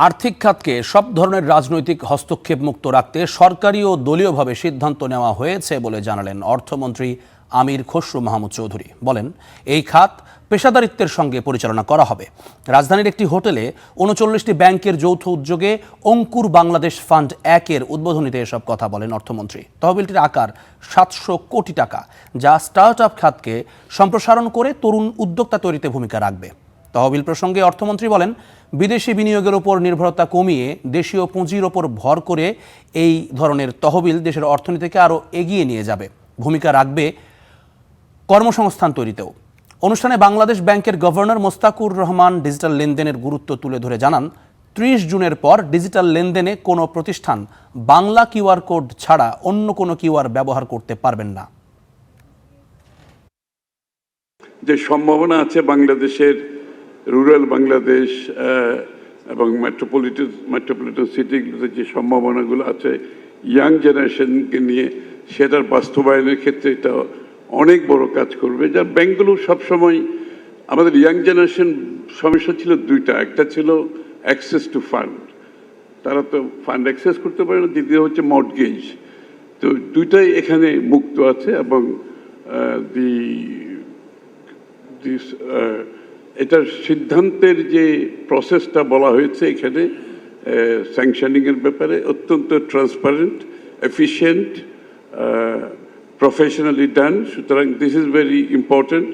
আর্থিক খাতকে সব ধরনের রাজনৈতিক হস্তক্ষেপ মুক্ত রাখতে সরকারি ও দলীয়ভাবে সিদ্ধান্ত নেওয়া হয়েছে বলে জানালেন অর্থমন্ত্রী আমির খসরু মাহমুদ চৌধুরী। বলেন, এই খাত পেশাদারিত্বের সঙ্গে পরিচালনা করা হবে। রাজধানীর একটি হোটেলে ৩৯টি ব্যাংকের যৌথ উদ্যোগে অঙ্কুর বাংলাদেশ ফান্ড ১-এর উদ্বোধনীতে এসব কথা বলেন অর্থমন্ত্রী। তহবিলটির আকার ৭০০ কোটি টাকা, যা স্টার্ট আপ খাতকে সম্প্রসারণ করে তরুণ উদ্যোক্তা তৈরিতে ভূমিকা রাখবে। তহবিল প্রসঙ্গে অর্থমন্ত্রী বলেন, বিদেশি বিনিয়োগের উপর নির্ভরতা কমিয়ে দেশীয় পুঁজির ওপর ভর করে এই ধরনের তহবিল দেশের অর্থনীতিকে আরও এগিয়ে নিয়ে যাবে, ভূমিকা রাখবে কর্মসংস্থান তৈরিতেও। অনুষ্ঠানে বাংলাদেশ ব্যাংকের গভর্নর মোস্তাকুর রহমান ডিজিটাল লেনদেনের গুরুত্ব তুলে ধরে জানান, ৩০ জুনের পর ডিজিটাল লেনদেনে কোনো প্রতিষ্ঠান বাংলা কিউআর কোড ছাড়া অন্য কোনো কিউআর ব্যবহার করতে পারবেন না। যে সম্ভাবনা আছে বাংলাদেশের রুরাল বাংলাদেশ এবং মেট্রোপলিটন সিটিগুলোতে যে সম্ভাবনাগুলো আছে ইয়াং জেনারেশনকে নিয়ে, সেটার বাস্তবায়নের ক্ষেত্রে এটা অনেক বড় কাজ করবে। যার ব্যাংকগুলো সবসময় আমাদের ইয়াং জেনারেশন সমস্যা ছিল দুইটা, একটা ছিল অ্যাক্সেস টু ফান্ড, তারা তো ফান্ড অ্যাক্সেস করতে পারে না, দ্বিতীয় হচ্ছে মর্টগেজ। তো দুইটাই এখানে মুক্ত আছে এবং এটার সিদ্ধান্তের যে প্রসেসটা বলা হয়েছে এখানে স্যাংশনিংয়ের ব্যাপারে অত্যন্ত ট্রান্সপারেন্ট, এফিশিয়েন্ট, প্রফেশনালি ডান। সুতরাং দিস ইজ ভেরি ইম্পর্টেন্ট।